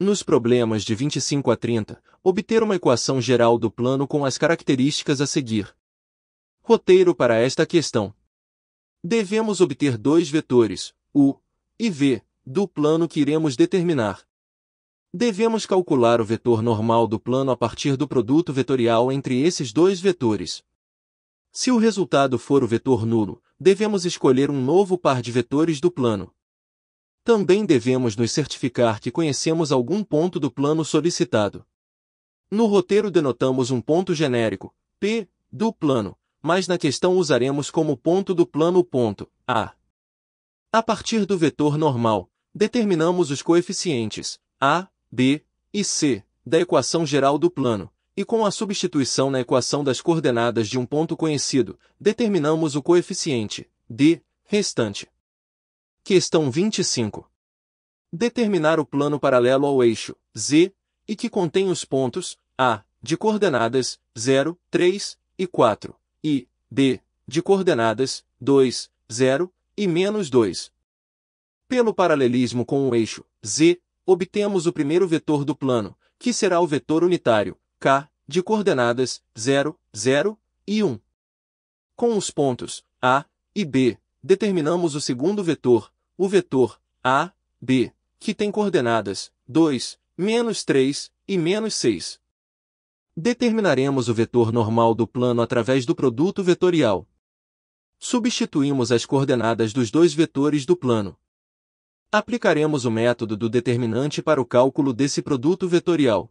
Nos problemas de 25 a 30, obter uma equação geral do plano com as características a seguir. Roteiro para esta questão. Devemos obter dois vetores, U e V, do plano que iremos determinar. Devemos calcular o vetor normal do plano a partir do produto vetorial entre esses dois vetores. Se o resultado for o vetor nulo, devemos escolher um novo par de vetores do plano. Também devemos nos certificar que conhecemos algum ponto do plano solicitado. No roteiro denotamos um ponto genérico, P, do plano, mas na questão usaremos como ponto do plano o ponto A. A partir do vetor normal, determinamos os coeficientes A, B e C da equação geral do plano, e com a substituição na equação das coordenadas de um ponto conhecido, determinamos o coeficiente D restante. Questão 25. Determinar o plano paralelo ao eixo Z e que contém os pontos A, de coordenadas 0, 3 e 4, e B, de coordenadas 2, 0 e -2. Pelo paralelismo com o eixo Z, obtemos o primeiro vetor do plano, que será o vetor unitário, K, de coordenadas 0, 0 e 1. Com os pontos A e B, determinamos o segundo vetor, o vetor A, B, que tem coordenadas 2, -3 e -6. Determinaremos o vetor normal do plano através do produto vetorial. Substituímos as coordenadas dos dois vetores do plano. Aplicaremos o método do determinante para o cálculo desse produto vetorial.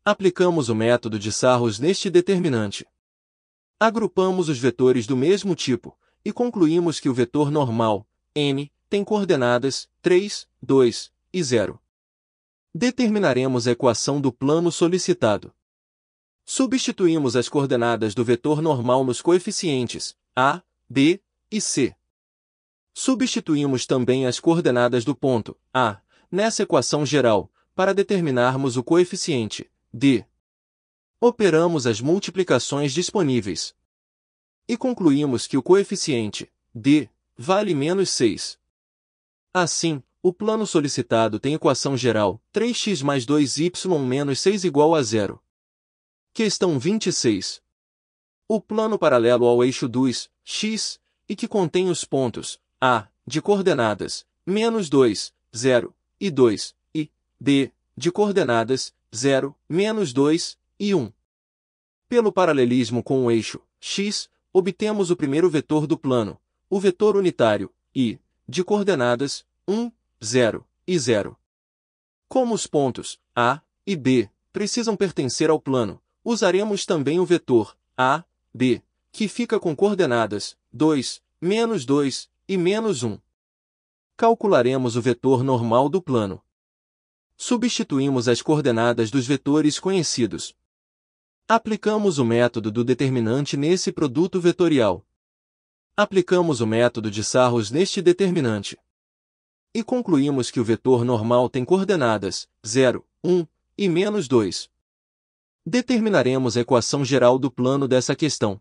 Aplicamos o método de Sarrus neste determinante. Agrupamos os vetores do mesmo tipo, e concluímos que o vetor normal, n, tem coordenadas 3, 2 e 0. Determinaremos a equação do plano solicitado. Substituímos as coordenadas do vetor normal nos coeficientes A, B e C. Substituímos também as coordenadas do ponto A nessa equação geral, para determinarmos o coeficiente D. Operamos as multiplicações disponíveis. E concluímos que o coeficiente D vale -6. Assim, o plano solicitado tem equação geral 3x mais 2y menos 6 igual a 0. Questão 26. O plano paralelo ao eixo dos x, e que contém os pontos A, de coordenadas -2, 0 e 2, e B, de coordenadas 0, -2 e 1. Pelo paralelismo com o eixo x, obtemos o primeiro vetor do plano, o vetor unitário, I, de coordenadas 1, 0 e 0. Como os pontos A e B precisam pertencer ao plano, usaremos também o vetor A, B, que fica com coordenadas 2, -2 e -1. Calcularemos o vetor normal do plano. Substituímos as coordenadas dos vetores conhecidos. Aplicamos o método do determinante nesse produto vetorial. Aplicamos o método de Sarrus neste determinante. E concluímos que o vetor normal tem coordenadas 0, 1 e -2. Determinaremos a equação geral do plano dessa questão.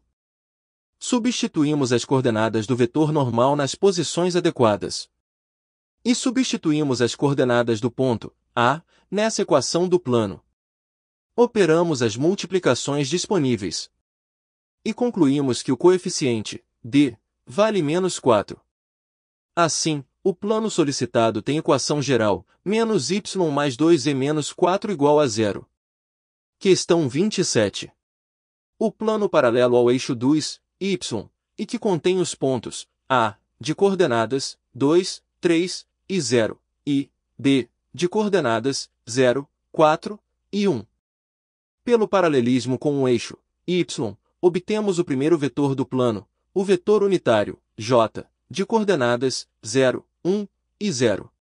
Substituímos as coordenadas do vetor normal nas posições adequadas. E substituímos as coordenadas do ponto A nessa equação do plano. Operamos as multiplicações disponíveis. E concluímos que o coeficiente D vale -4. Assim, o plano solicitado tem equação geral -y mais 2e menos 4 igual a 0. Questão 27. O plano paralelo ao eixo dos y, e que contém os pontos A, de coordenadas 2, 3 e 0, e B, de coordenadas 0, 4 e 1. Pelo paralelismo com o eixo y, obtemos o primeiro vetor do plano, o vetor unitário, J, de coordenadas 0, 1 e 0.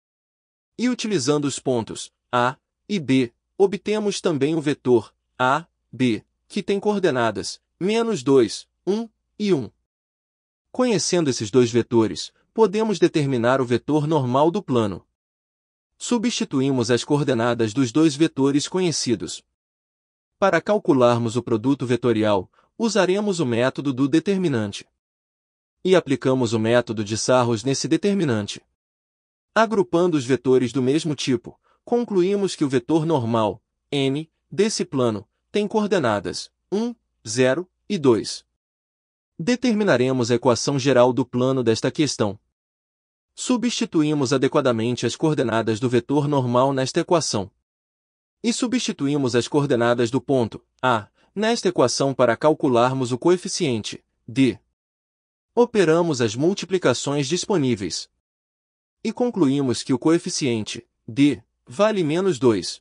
E utilizando os pontos A e B, obtemos também o vetor A, B, que tem coordenadas -2, 1 e 1. Conhecendo esses dois vetores, podemos determinar o vetor normal do plano. Substituímos as coordenadas dos dois vetores conhecidos. Para calcularmos o produto vetorial, usaremos o método do determinante. E aplicamos o método de Sarrus nesse determinante. Agrupando os vetores do mesmo tipo, concluímos que o vetor normal, n, desse plano, tem coordenadas 1, 0 e 2. Determinaremos a equação geral do plano desta questão. Substituímos adequadamente as coordenadas do vetor normal nesta equação. E substituímos as coordenadas do ponto A nesta equação para calcularmos o coeficiente d. Operamos as multiplicações disponíveis. E concluímos que o coeficiente d vale menos 2.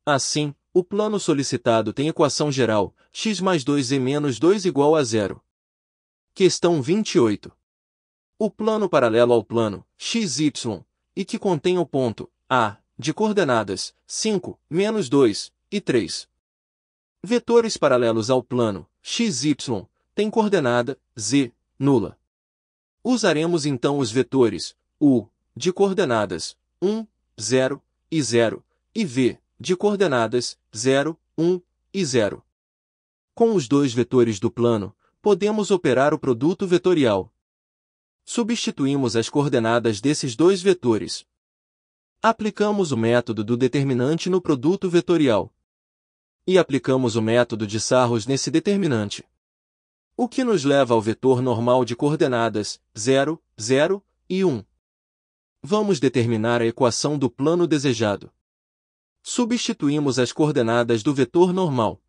Assim, o plano solicitado tem equação geral x mais 2e menos 2 igual a 0. Questão 28. O plano paralelo ao plano XY, e que contém o ponto A, de coordenadas 5, menos 2 e 3. Vetores paralelos ao plano XY têm coordenada z, nula. Usaremos então os vetores U, de coordenadas 1, 0 e 0, e V, de coordenadas 0, 1 e 0. Com os dois vetores do plano, podemos operar o produto vetorial. Substituímos as coordenadas desses dois vetores. Aplicamos o método do determinante no produto vetorial. E aplicamos o método de Sarros nesse determinante. O que nos leva ao vetor normal de coordenadas 0, 0 e 1. Vamos determinar a equação do plano desejado. Substituímos as coordenadas do vetor normal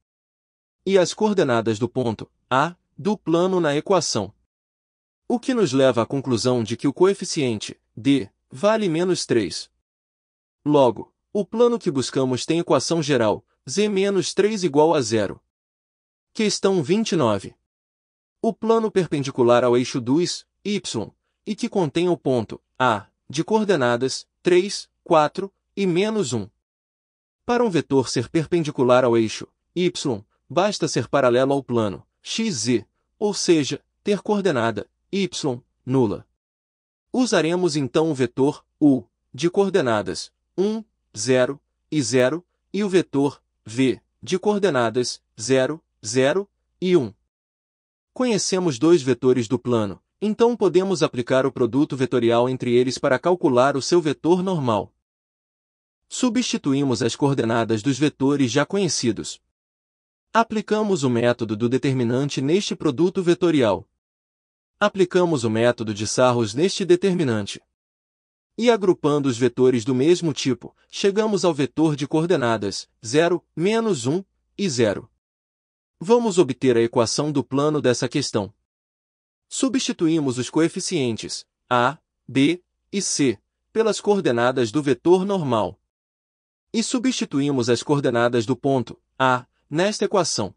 e as coordenadas do ponto A do plano na equação. O que nos leva à conclusão de que o coeficiente d vale menos 3. Logo, o plano que buscamos tem equação geral z menos 3 igual a 0. Questão 29. O plano perpendicular ao eixo dos y, e que contém o ponto A, de coordenadas 3, 4 e menos 1. Para um vetor ser perpendicular ao eixo y, basta ser paralelo ao plano xz, ou seja, ter coordenada y, nula. Usaremos então o vetor u, de coordenadas 1, 0 e 0, e o vetor v, de coordenadas 0, 0 e 1. Conhecemos dois vetores do plano, então podemos aplicar o produto vetorial entre eles para calcular o seu vetor normal. Substituímos as coordenadas dos vetores já conhecidos. Aplicamos o método do determinante neste produto vetorial. Aplicamos o método de Sarros neste determinante. E agrupando os vetores do mesmo tipo, chegamos ao vetor de coordenadas 0, menos 1 e 0. Vamos obter a equação do plano dessa questão. Substituímos os coeficientes a, b e c pelas coordenadas do vetor normal. E substituímos as coordenadas do ponto A nesta equação.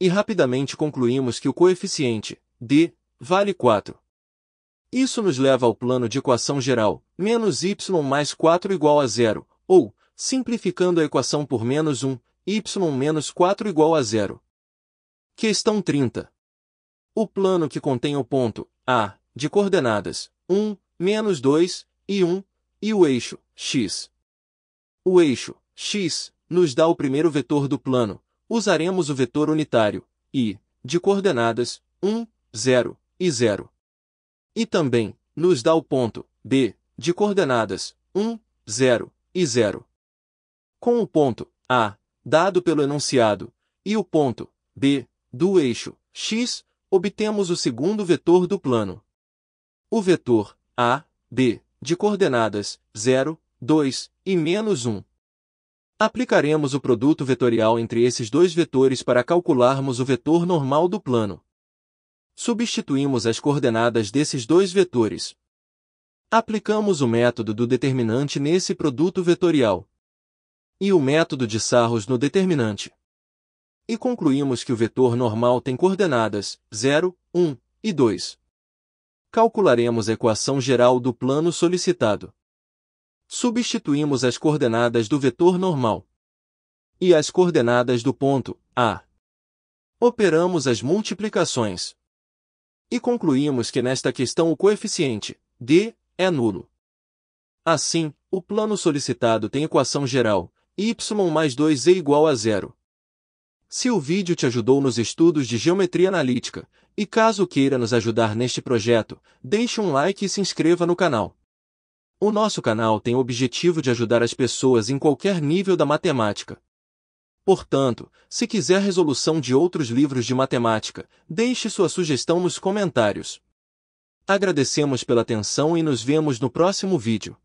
E rapidamente concluímos que o coeficiente d vale 4. Isso nos leva ao plano de equação geral, menos y mais 4 igual a 0, ou, simplificando a equação por menos 1, y menos 4 igual a 0. Questão 30. O plano que contém o ponto A, de coordenadas 1, menos 2 e 1, e o eixo x. O eixo x nos dá o primeiro vetor do plano. Usaremos o vetor unitário i, de coordenadas 1, 0 e 0. E também nos dá o ponto B, de coordenadas 1, 0 e 0. Com o ponto A, dado pelo enunciado, e o ponto B, do eixo x, obtemos o segundo vetor do plano. O vetor A, B, de coordenadas 0, 2 e menos 1. Aplicaremos o produto vetorial entre esses dois vetores para calcularmos o vetor normal do plano. Substituímos as coordenadas desses dois vetores. Aplicamos o método do determinante nesse produto vetorial. E o método de Sarros no determinante. E concluímos que o vetor normal tem coordenadas 0, 1 e 2. Calcularemos a equação geral do plano solicitado. Substituímos as coordenadas do vetor normal e as coordenadas do ponto A. Operamos as multiplicações. E concluímos que nesta questão o coeficiente d é nulo. Assim, o plano solicitado tem equação geral y mais 2e igual a 0. Se o vídeo te ajudou nos estudos de geometria analítica, e caso queira nos ajudar neste projeto, deixe um like e se inscreva no canal. O nosso canal tem o objetivo de ajudar as pessoas em qualquer nível da matemática. Portanto, se quiser resolução de outros livros de matemática, deixe sua sugestão nos comentários. Agradecemos pela atenção e nos vemos no próximo vídeo.